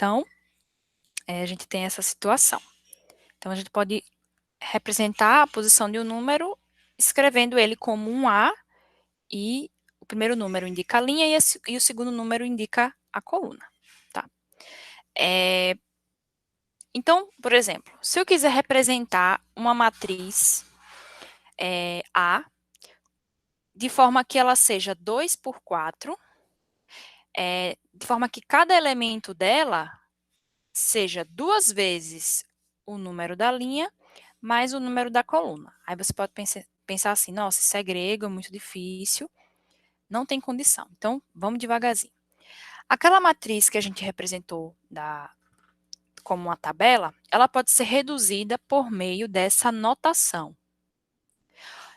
Então, a gente tem essa situação. Então, a gente pode representar a posição de um número escrevendo ele como um A, e o primeiro número indica a linha e o segundo número indica a coluna, tá? Então, por exemplo, se eu quiser representar uma matriz A, de forma que ela seja 2 por 4, de forma que cada elemento dela seja 2 vezes o número da linha mais o número da coluna. Aí você pode pensar assim, nossa, isso é grego, é muito difícil, não tem condição. Então, vamos devagarzinho. Aquela matriz que a gente representou como uma tabela, ela pode ser reduzida por meio dessa notação.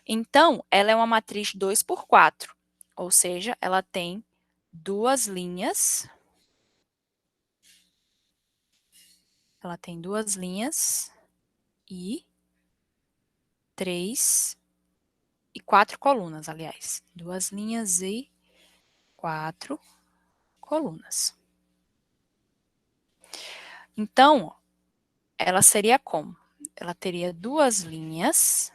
Então, ela é uma matriz 2 por 4, ou seja, ela tem 2 linhas. Ela tem 2 linhas e 3 e 4 colunas, aliás. 2 linhas e 4 colunas. Então, ela seria como? Ela teria 2 linhas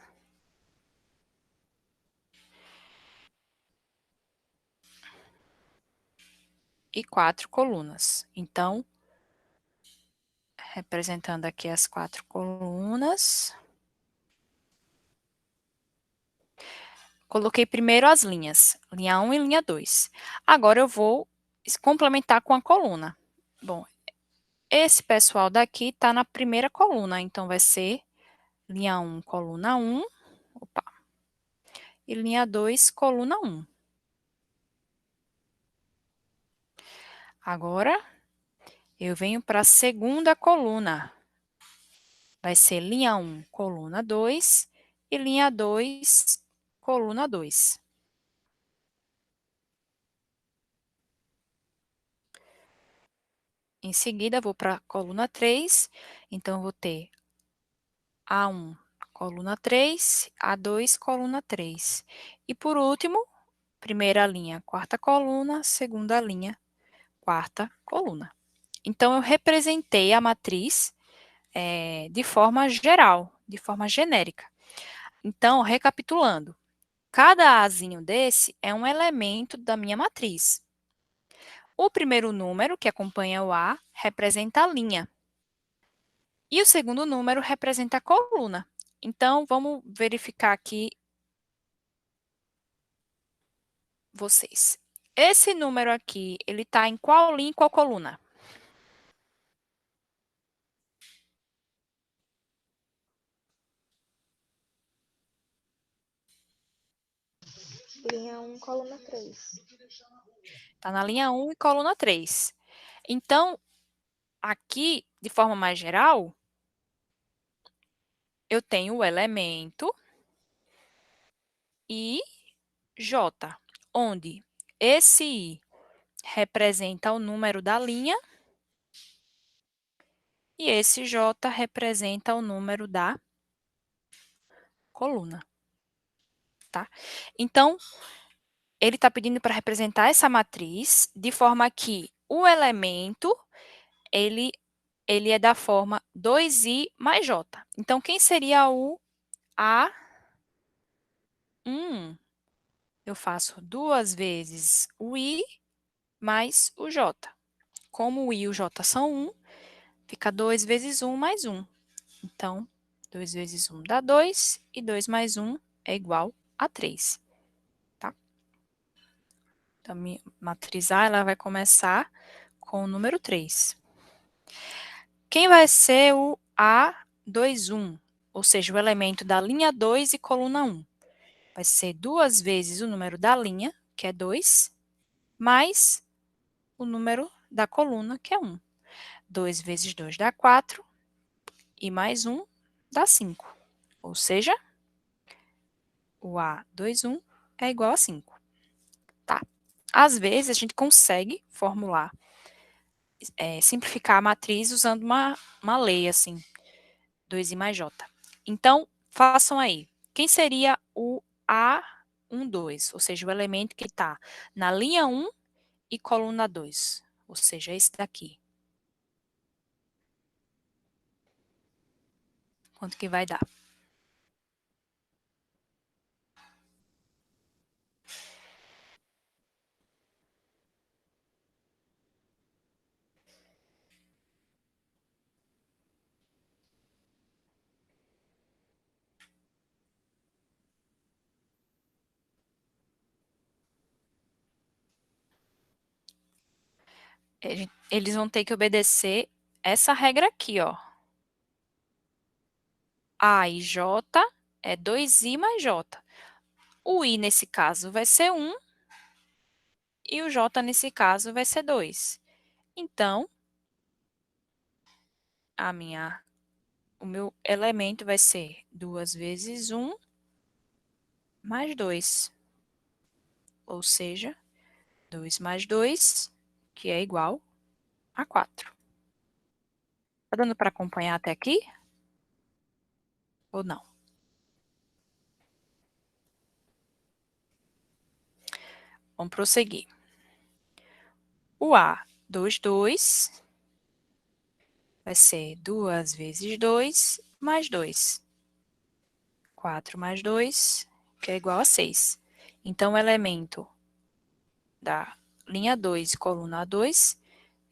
e 4 colunas. Então, representando aqui as 4 colunas, coloquei primeiro as linhas, linha 1 e linha 2. Agora eu vou complementar com a coluna. Bom, esse pessoal daqui está na primeira coluna, então vai ser linha 1, coluna 1, opa, e linha 2, coluna 1. Agora, eu venho para a segunda coluna. Vai ser linha 1, coluna 2, e linha 2, coluna 2. Em seguida, vou para a coluna 3, então eu vou ter A1, coluna 3, A2, coluna 3. E por último, primeira linha, quarta coluna, segunda linha, quarta coluna. Então, eu representei a matriz de forma geral, de forma genérica. Então, recapitulando, cada Azinho desse é um elemento da minha matriz. O primeiro número, que acompanha o A, representa a linha. E o segundo número representa a coluna. Então, vamos verificar aqui vocês. Esse número aqui, ele está em qual linha e qual coluna? Linha 1, coluna 3. Está na linha 1 e coluna 3. Então, aqui, de forma mais geral, eu tenho o elemento I, J, onde esse I representa o número da linha e esse J representa o número da coluna, tá? Então, ele está pedindo para representar essa matriz de forma que o elemento, ele é da forma 2i mais j. Então, quem seria o A1? Eu faço 2 vezes o i mais o j. Como o i e o j são 1, fica 2 vezes 1 mais 1. Então, 2 vezes 1 dá 2, e 2 mais 1 é igual a 3. Tá? Então, minha matriz A ela vai começar com o número 3. Quem vai ser o A21? Ou seja, o elemento da linha 2 e coluna 1. Vai ser 2 vezes o número da linha, que é 2, mais o número da coluna, que é 1. 2 vezes 2 dá 4, e mais 1 dá 5. Ou seja, o A21 é igual a 5. Tá? Às vezes, a gente consegue formular, simplificar a matriz usando uma lei, assim, 2i mais j. Então, façam aí. Quem seria o A12? Ou seja, o elemento que está na linha 1 e coluna 2. Ou seja, esse daqui. quanto que vai dar. Eles vão ter que obedecer essa regra aqui, ó. A e J é 2i mais J. O I, nesse caso, vai ser 1 e o J, nesse caso, vai ser 2. Então, o meu elemento vai ser 2 vezes 1 mais 2. Ou seja, 2 mais 2, que é igual a 4. Tá dando para acompanhar até aqui? Ou não? Vamos prosseguir. O A, 2 vai ser 2 vezes 2 mais 2. 4 mais 2, que é igual a 6. Então, o elemento da linha 2 e coluna 2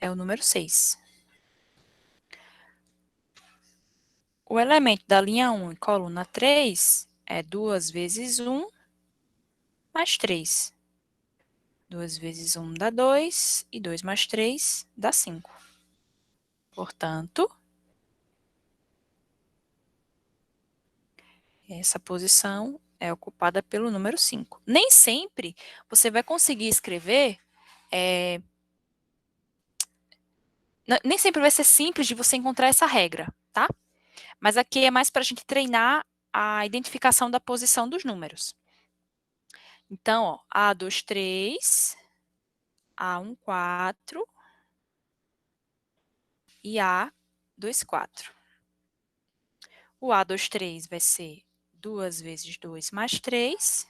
é o número 6. O elemento da linha 1 e coluna 3 é 2 vezes 1 mais 3. 2 vezes 1 dá 2 e 2 mais 3 dá 5. Portanto, essa posição é ocupada pelo número 5. Nem sempre você vai conseguir escrever, nem sempre vai ser simples de você encontrar essa regra, tá? Mas aqui é mais para a gente treinar a identificação da posição dos números. Então, ó, A2, 3, A1, 4 e A2, 4. O A2, 3 vai ser 2 vezes 2 mais 3,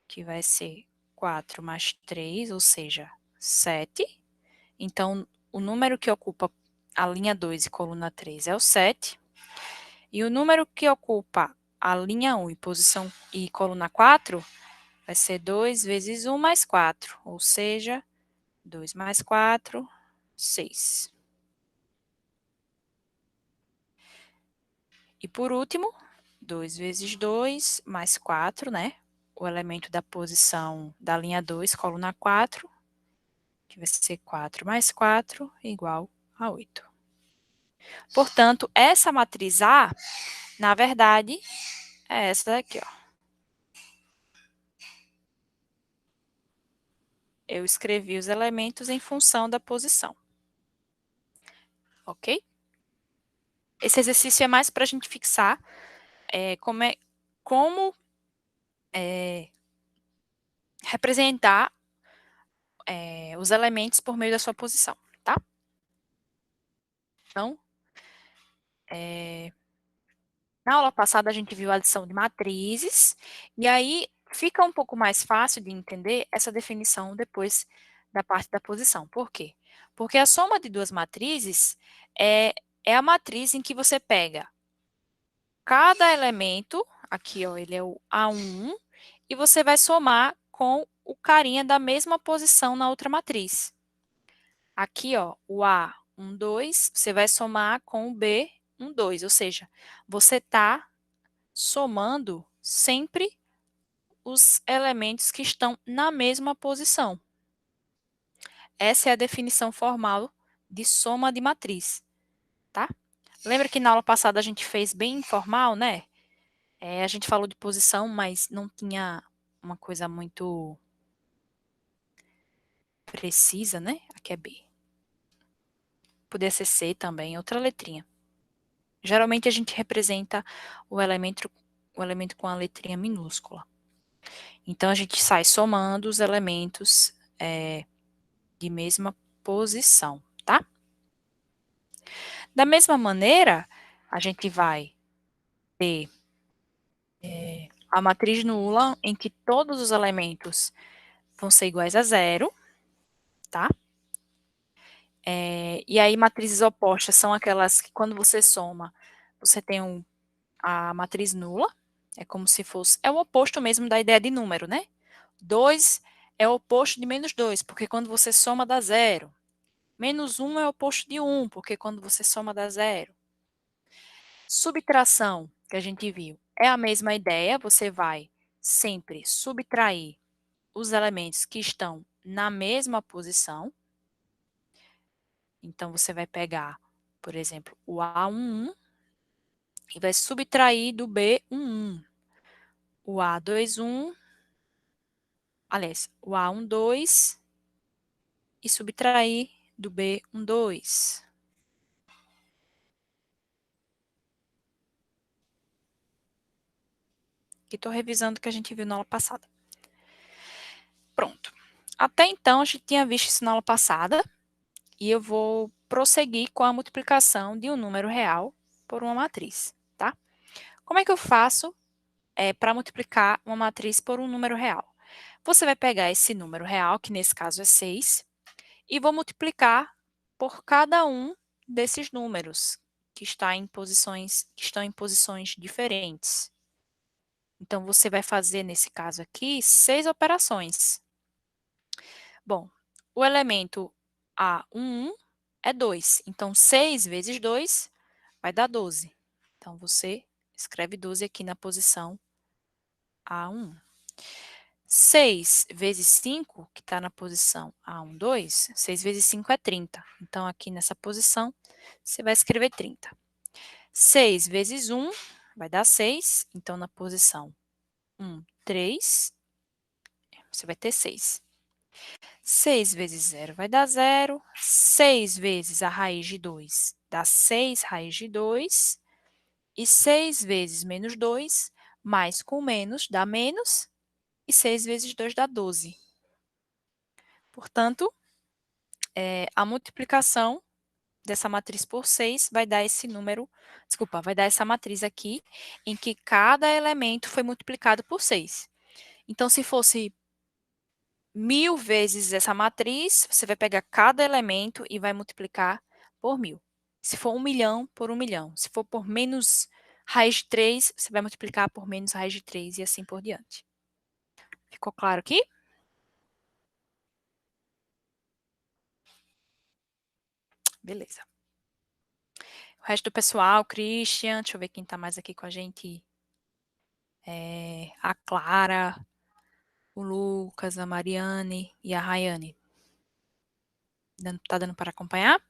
que vai ser 4 mais 3, ou seja, 7. Então, o número que ocupa a linha 2 e coluna 3 é o 7. E o número que ocupa a linha 1 e coluna 4 vai ser 2 vezes 1 mais 4, ou seja, 2 mais 4, 6. E por último, 2 vezes 2 mais 4, né? O elemento da posição da linha 2, coluna 4, que vai ser 4 mais 4, igual a 8. Portanto, essa matriz A, na verdade, é essa daqui, ó. Eu escrevi os elementos em função da posição. Ok? Esse exercício é mais para a gente fixar como representar os elementos por meio da sua posição, tá? Então, na aula passada a gente viu a adição de matrizes, e aí fica um pouco mais fácil de entender essa definição depois da parte da posição. Por quê? Porque a soma de duas matrizes é a matriz em que você pega cada elemento, aqui ó, ele é o A1, e você vai somar com o carinha da mesma posição na outra matriz. Aqui, ó, o A, 1, 2, você vai somar com o B, 1, 2, ou seja, você está somando sempre os elementos que estão na mesma posição. Essa é a definição formal de soma de matriz, tá? Lembra que na aula passada a gente fez bem informal, né? A gente falou de posição, mas não tinha uma coisa muito precisa, né? Aqui é B. Podia ser C também, outra letrinha. Geralmente a gente representa o elemento com a letrinha minúscula. Então, a gente sai somando os elementos de mesma posição, tá? Da mesma maneira, a gente vai ter a matriz nula, em que todos os elementos vão ser iguais a zero, tá? E aí, matrizes opostas são aquelas que, quando você soma, você tem a matriz nula, é como se fosse, é o oposto mesmo da ideia de número, né? 2 é o oposto de menos 2, porque quando você soma dá zero. Menos 1 é o oposto de 1, porque quando você soma dá zero. Subtração, que a gente viu, é a mesma ideia, você vai sempre subtrair os elementos que estão na mesma posição. Então, você vai pegar, por exemplo, o A11 e vai subtrair do B11. O A21, aliás, o A12 e subtrair do B12. Aqui estou revisando o que a gente viu na aula passada. Pronto. Até então, a gente tinha visto isso na aula passada, e eu vou prosseguir com a multiplicação de um número real por uma matriz, tá? Como é que eu faço para multiplicar uma matriz por um número real? Você vai pegar esse número real, que nesse caso é 6, e vou multiplicar por cada um desses números que estão em posições diferentes. Então, você vai fazer, nesse caso aqui, 6 operações. Bom, o elemento A11 é 2, então 6 vezes 2 vai dar 12. Então, você escreve 12 aqui na posição A1. 6 vezes 5, que está na posição A12, 6 vezes 5 é 30. Então, aqui nessa posição, você vai escrever 30. 6 vezes 1 vai dar 6. Então, na posição 1, 3, você vai ter 6. 6 vezes 0 vai dar 0. 6 vezes a raiz de 2 dá 6 raiz de 2. E 6 vezes menos 2, mais com menos, dá menos. E 6 vezes 2 dá 12. Portanto, a multiplicação dessa matriz por 6 vai dar esse número, desculpa, vai dar essa matriz aqui, em que cada elemento foi multiplicado por 6. Então, se fosse 1000 vezes essa matriz, você vai pegar cada elemento e vai multiplicar por 1000. Se for 1 milhão, por 1 milhão. Se for por menos raiz de 3, você vai multiplicar por menos raiz de 3 e assim por diante. Ficou claro aqui? Beleza. O resto do pessoal, Christian, deixa eu ver quem está mais aqui com a gente. A Clara, o Lucas, a Mariane e a Rayane. Tá dando para acompanhar?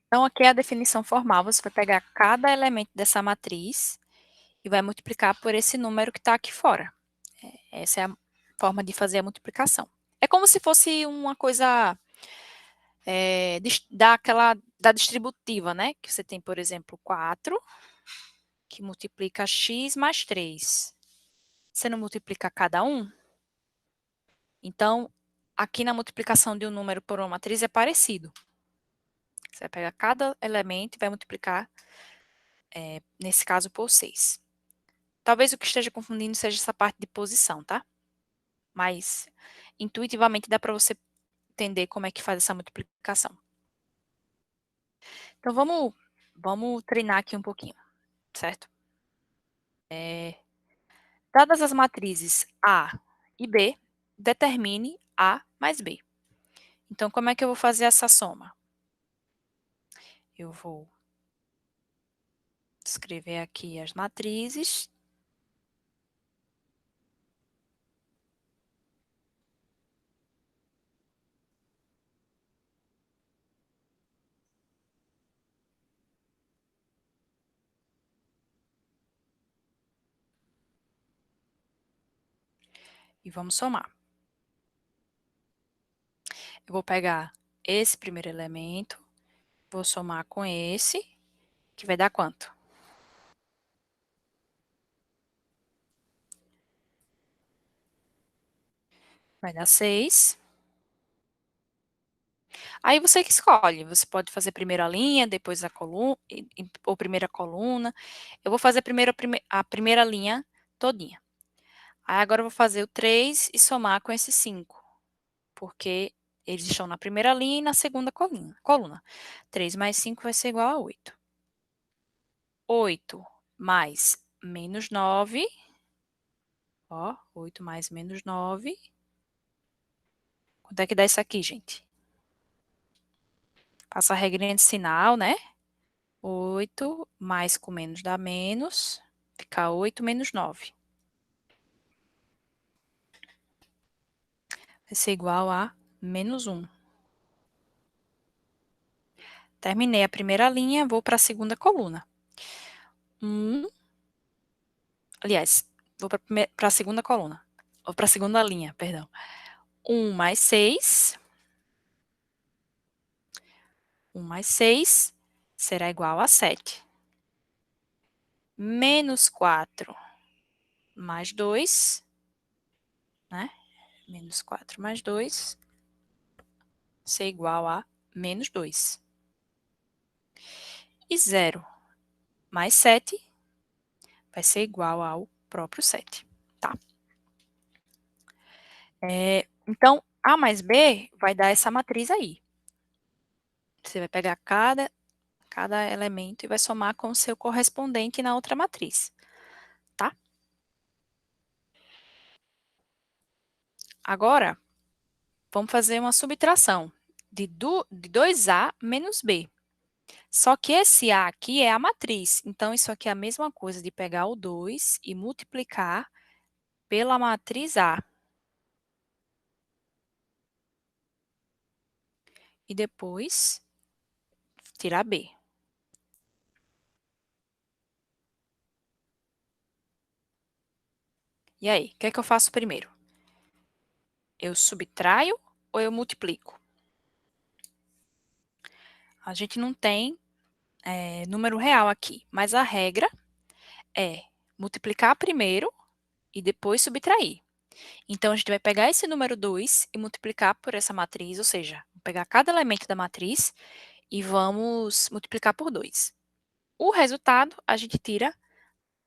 Então, aqui é a definição formal. Você vai pegar cada elemento dessa matriz e vai multiplicar por esse número que está aqui fora. Essa é a forma de fazer a multiplicação. É como se fosse uma coisa da distributiva, né? Que você tem, por exemplo, 4, que multiplica x mais 3. Você não multiplica cada um? Então, aqui na multiplicação de um número por uma matriz é parecido. Você vai pegar cada elemento e vai multiplicar, nesse caso, por 6. Talvez o que esteja confundindo seja essa parte de posição, tá? Mas, intuitivamente, dá para você entender como é que faz essa multiplicação. Então, vamos treinar aqui um pouquinho, certo? Dadas as matrizes A e B, determine A mais B. Então, como é que eu vou fazer essa soma? Eu vou escrever aqui as matrizes. E vamos somar. Eu vou pegar esse primeiro elemento, vou somar com esse, que vai dar quanto? Vai dar 6. Aí você que escolhe, você pode fazer primeiro a linha, depois a coluna, ou primeira coluna. Eu vou fazer primeiro a primeira linha todinha. Aí agora eu vou fazer o 3 e somar com esse 5, porque eles estão na primeira linha e na segunda coluna. 3 mais 5 vai ser igual a 8. 8 mais menos 9, ó, 8 mais menos 9. Quanto é que dá isso aqui, gente? Passa a regrinha de sinal, né? 8 mais com menos dá menos, fica 8 menos 9. Vai ser igual a menos 1. Terminei a primeira linha, vou para a segunda coluna. 1, aliás, vou para a segunda coluna. Ou para a segunda linha, perdão. 1 mais 6. 1 mais 6 será igual a 7. Menos 4 mais 2, né? Menos 4 mais 2 ser igual a menos 2. E 0 mais 7 vai ser igual ao próprio 7, tá? Então, A mais B vai dar essa matriz aí. Você vai pegar cada elemento e vai somar com o seu correspondente na outra matriz, tá? Agora, vamos fazer uma subtração de 2A menos B. Só que esse A aqui é a matriz, então isso aqui é a mesma coisa de pegar o 2 e multiplicar pela matriz A. E depois tirar B. E aí, o que é que eu faço primeiro? Eu subtraio ou eu multiplico? A gente não tem número real aqui, mas a regra é multiplicar primeiro e depois subtrair. Então, a gente vai pegar esse número 2 e multiplicar por essa matriz, ou seja, pegar cada elemento da matriz e vamos multiplicar por 2. O resultado a gente tira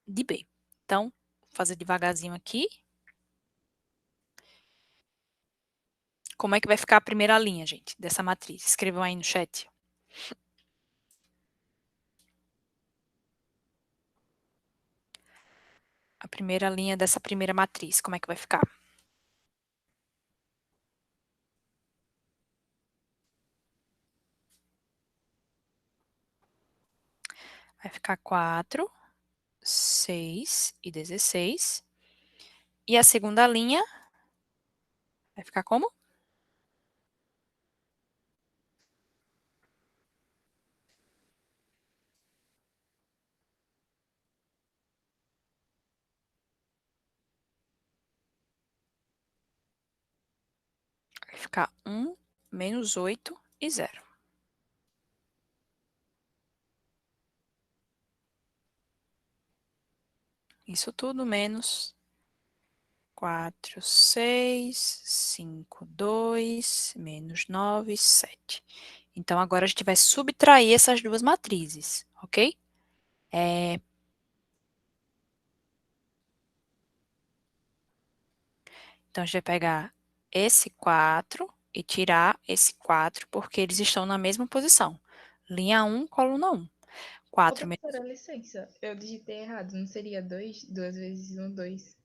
de B. Então, vou fazer devagarzinho aqui. Como é que vai ficar a primeira linha, gente, dessa matriz? Escrevam aí no chat. A primeira linha dessa primeira matriz, como é que vai ficar? Vai ficar 4, 6 e 16. E a segunda linha vai ficar como? Vai ficar 1, menos 8 e 0. Isso tudo menos 4, 6, 5, 2, menos 9, 7. Então, agora a gente vai subtrair essas duas matrizes, ok? Então, a gente vai pegar esse 4 e tirar esse 4, porque eles estão na mesma posição. Linha 1, coluna 1. Ô, 4 menos professora, licença, eu digitei errado, não seria 2? 2 vezes 1, 2.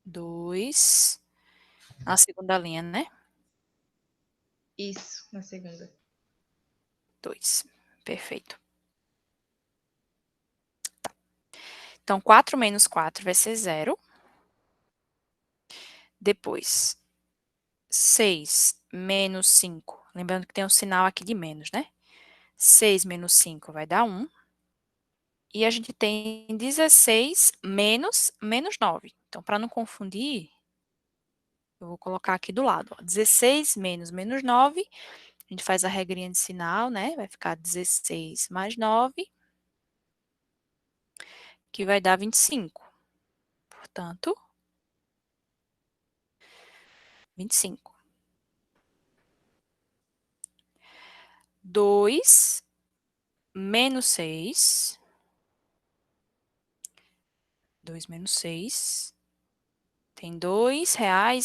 2. Na segunda linha, né? Isso, na segunda. 2. Perfeito. Então, 4 menos 4 vai ser 0. Depois, 6 menos 5. Lembrando que tem um sinal aqui de menos, né? 6 menos 5 vai dar 1. E a gente tem 16 menos 9. Então, para não confundir, eu vou colocar aqui do lado. Ó. 16 menos 9. A gente faz a regrinha de sinal, né? Vai ficar 16 mais 9, que vai dar 25. Portanto, 25. 2 menos 6. 2 menos 6 Tem R$ 2,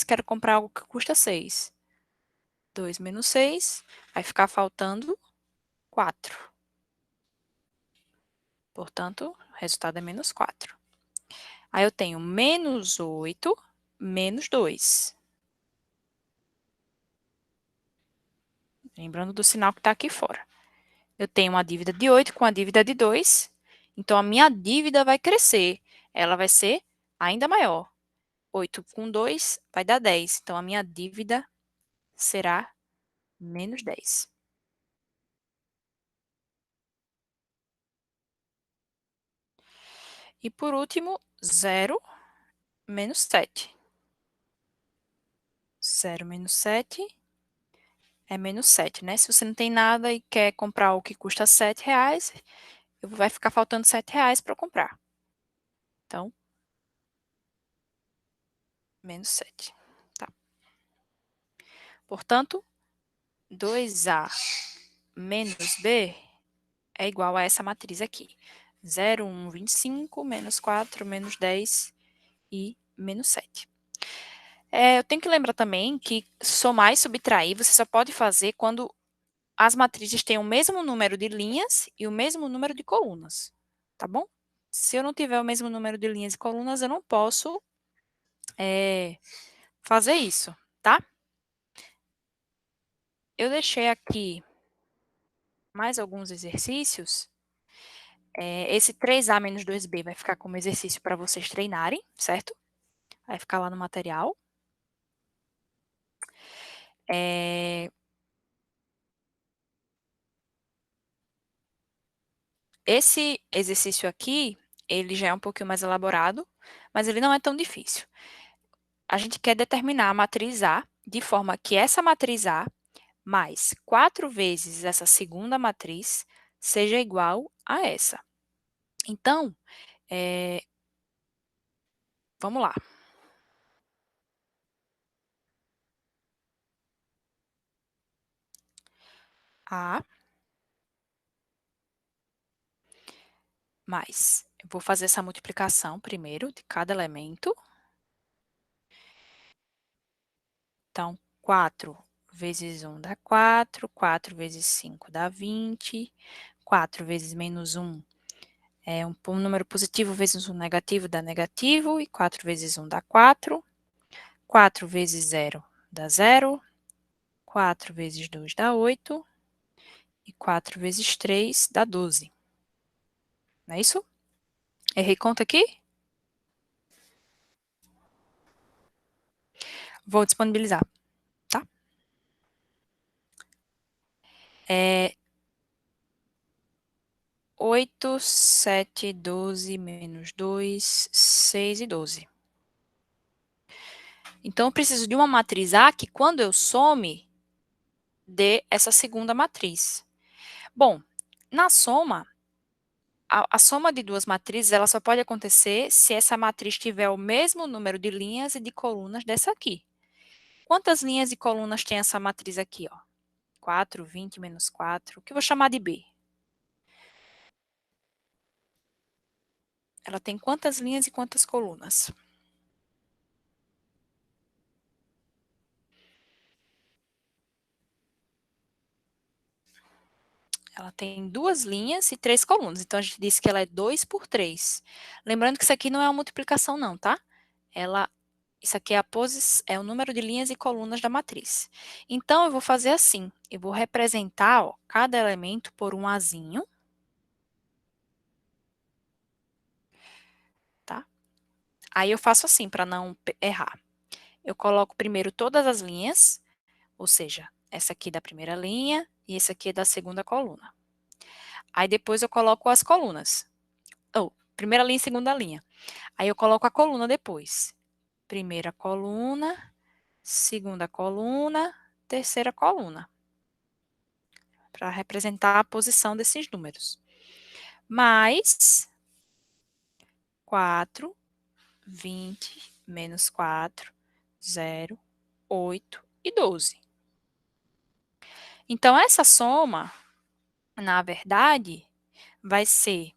quero comprar algo que custa 6. 2 menos 6, vai ficar faltando 4. Portanto, o resultado é menos 4. Aí eu tenho menos 8, menos 2. Lembrando do sinal que está aqui fora. Eu tenho uma dívida de 8 com a dívida de 2. Então, a minha dívida vai crescer. Ela vai ser ainda maior. 8 com 2 vai dar 10. Então, a minha dívida será menos 10. E por último, 0 menos 7. 0 menos 7 é menos 7, né? Se você não tem nada e quer comprar o que custa R$ 7, vai ficar faltando R$ 7 para comprar. Então, menos 7. Tá. Portanto, 2A menos B é igual a essa matriz aqui. 0, 1, 25, menos 4, menos 10 e menos 7. Eu tenho que lembrar também que somar e subtrair você só pode fazer quando as matrizes têm o mesmo número de linhas e o mesmo número de colunas, tá bom? Se eu não tiver o mesmo número de linhas e colunas, eu não posso fazer isso, tá? Eu deixei aqui mais alguns exercícios. Esse 3A menos 2B vai ficar como exercício para vocês treinarem, certo? Vai ficar lá no material. Esse exercício aqui, ele já é um pouquinho mais elaborado, mas ele não é tão difícil. A gente quer determinar a matriz A de forma que essa matriz A mais 4 vezes essa segunda matriz seja igual a essa. Então, vamos lá. A mais, eu vou fazer essa multiplicação primeiro de cada elemento. Então, 4 vezes 1 dá 4, 4 vezes 5 dá 20, 4 vezes menos 1 é um número positivo vezes um negativo dá negativo, e 4 vezes 1 dá 4, 4 vezes 0 dá 0, 4 vezes 2 dá 8, e 4 vezes 3 dá 12. Não é isso? Errei conta aqui? Vou disponibilizar, tá? 8, 7, 12, menos 2, 6 e 12. Então, eu preciso de uma matriz A que, quando eu some, dê essa segunda matriz. Bom, na soma, a soma de duas matrizes ela só pode acontecer se essa matriz tiver o mesmo número de linhas e de colunas dessa aqui. Quantas linhas e colunas tem essa matriz aqui? Ó? 4, 20, menos 4, que eu vou chamar de B. Ela tem quantas linhas e quantas colunas? Ela tem 2 linhas e 3 colunas, então a gente disse que ela é 2 por 3. Lembrando que isso aqui não é uma multiplicação não, tá? Isso aqui é o número de linhas e colunas da matriz. Então, eu vou fazer assim, eu vou representar cada elemento por um azinho, tá? Aí eu faço assim, para não errar. Eu coloco primeiro todas as linhas, ou seja, essa aqui da primeira linha e esse aqui é da segunda coluna. Aí depois eu coloco as colunas. Primeira linha e segunda linha. Aí eu coloco a coluna depois. Primeira coluna, segunda coluna, terceira coluna. Para representar a posição desses números. Mais 4, 20, menos 4, 0, 8 e 12. Então, essa soma, na verdade, vai ser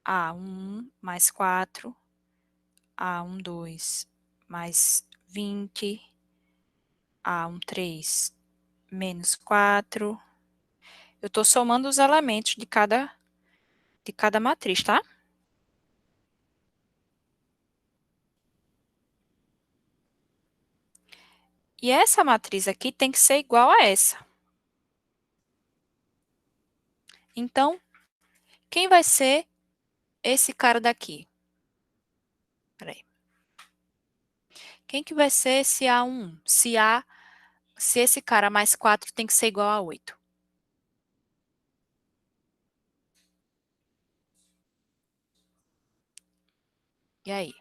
A1 mais 4, A12 mais 20, A13 menos 4. Eu estou somando os elementos de cada matriz, tá? E essa matriz aqui tem que ser igual a essa. Então, quem vai ser esse cara daqui? Peraí. Quem que vai ser esse A1? Se esse cara mais 4 tem que ser igual a 8. E aí?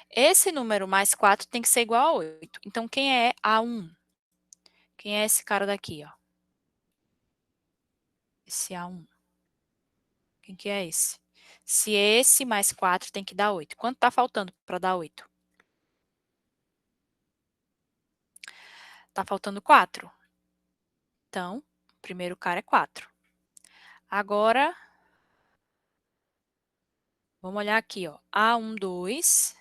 Esse número mais 4 tem que ser igual a 8. Então, quem é A1? Quem é esse cara daqui, ó? Esse A1. Quem que é esse? Se esse mais 4 tem que dar 8. Quanto está faltando para dar 8? Está faltando 4. Então, o primeiro cara é 4. Agora, vamos olhar aqui, ó. A12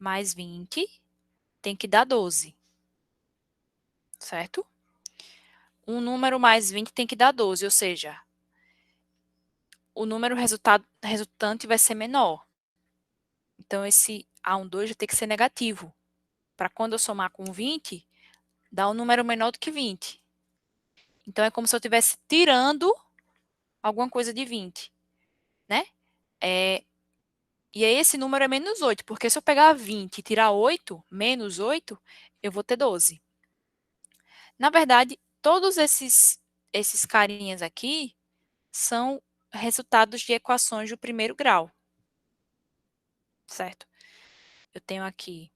mais 20 tem que dar 12. Certo? Um número mais 20 tem que dar 12, ou seja, o número resultante vai ser menor. Então, esse A12 vai ter que ser negativo. Para quando eu somar com 20, dar um número menor do que 20. Então, é como se eu estivesse tirando alguma coisa de 20, né? E aí, esse número é menos 8, porque se eu pegar 20 e tirar 8, menos 8, eu vou ter 12. Na verdade, todos esses carinhas aqui são resultados de equações do primeiro grau, certo? Eu tenho aqui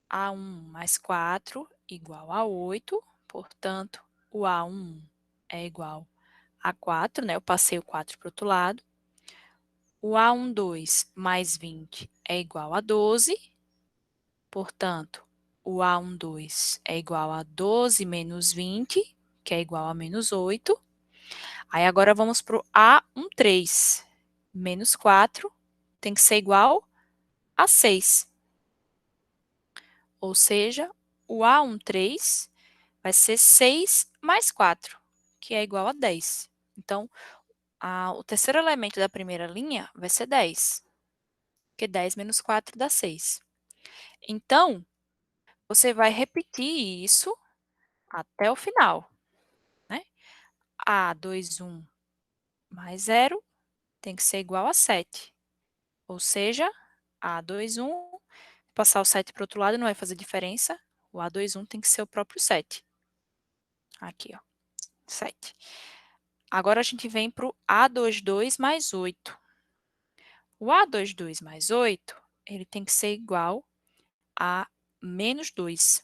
A1 mais 4 igual a 8, portanto, o A1 é igual a 4, né? Eu passei o 4 para o outro lado. O A12 mais 20 é igual a 12, portanto, o A12 é igual a 12 menos 20, que é igual a menos 8. Aí agora vamos para o A13. Menos 4 tem que ser igual a 6. Ou seja, o A13 vai ser 6 mais 4, que é igual a 10. Então, o terceiro elemento da primeira linha vai ser 10, porque 10 menos 4 dá 6. Então, você vai repetir isso até o final, né? A21 mais 0 tem que ser igual a 7. Ou seja, A21, passar o 7 para o outro lado não vai fazer diferença. O A21 tem que ser o próprio 7. Aqui, ó, 7. Agora a gente vem para o A22 mais 8. O A22 mais 8, ele tem que ser igual a menos 2.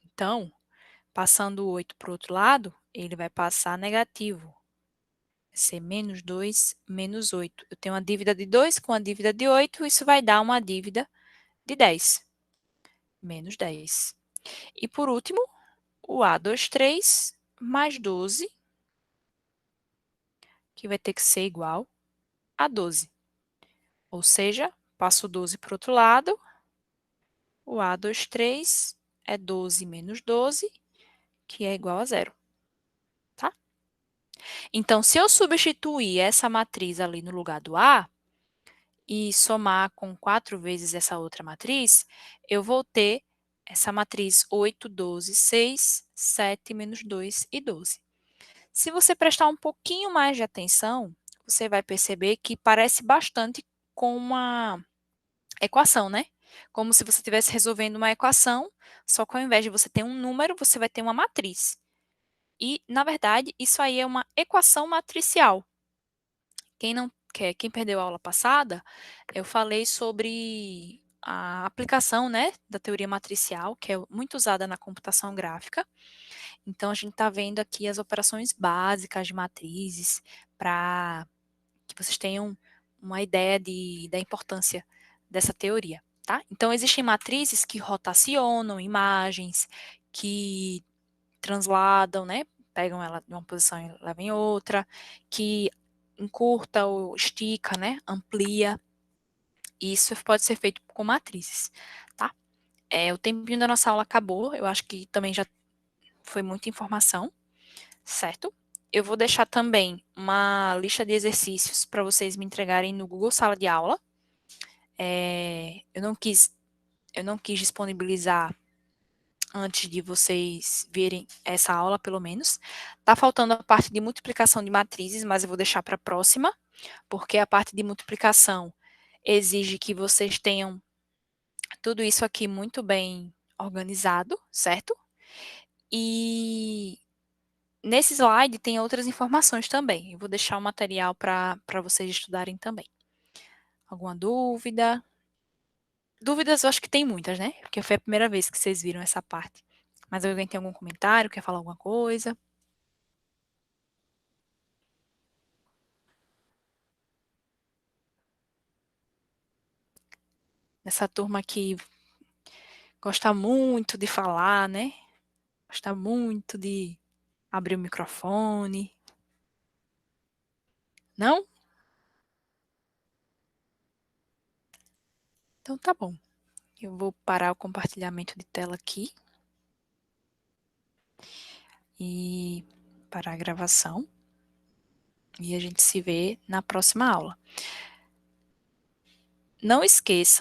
Então, passando o 8 para o outro lado, ele vai passar negativo. Vai ser menos 2, menos 8. Eu tenho uma dívida de 2 com a dívida de 8, isso vai dar uma dívida de 10. Menos 10. E por último, o A23 mais 12, que vai ter que ser igual a 12. Ou seja, passo o 12 para o outro lado, o A23 é 12 menos 12, que é igual a 0. Tá? Então, se eu substituir essa matriz ali no lugar do A e somar com 4 vezes essa outra matriz, eu vou ter essa matriz 8, 12, 6, 7 menos 2 e 12. Se você prestar um pouquinho mais de atenção, você vai perceber que parece bastante com uma equação, né? Como se você estivesse resolvendo uma equação, só que ao invés de você ter um número, você vai ter uma matriz. E, na verdade, isso aí é uma equação matricial. Quem perdeu a aula passada, eu falei sobre a aplicação, né, da teoria matricial, que é muito usada na computação gráfica. Então, a gente está vendo aqui as operações básicas de matrizes para que vocês tenham uma ideia da importância dessa teoria, tá? Então, existem matrizes que rotacionam imagens, que transladam, né? Pegam ela de uma posição e levam em outra, que encurta ou estica, né? Amplia. Isso pode ser feito com matrizes, tá? O tempinho da nossa aula acabou. Eu acho que também já foi muita informação, certo? Eu vou deixar também uma lista de exercícios para vocês me entregarem no Google Sala de Aula. Eu não quis disponibilizar antes de vocês verem essa aula, pelo menos. Tá faltando a parte de multiplicação de matrizes, mas eu vou deixar para a próxima, porque a parte de multiplicação exige que vocês tenham tudo isso aqui muito bem organizado, certo? E nesse slide tem outras informações também. Eu vou deixar o material para vocês estudarem também. Alguma dúvida? Dúvidas eu acho que tem muitas, né? Porque foi a primeira vez que vocês viram essa parte. Mas alguém tem algum comentário, quer falar alguma coisa? Essa turma aqui gosta muito de falar, né? Gosta muito de abrir o microfone. Não? Então tá bom. Eu vou parar o compartilhamento de tela aqui e parar a gravação. E a gente se vê na próxima aula. Não esqueçam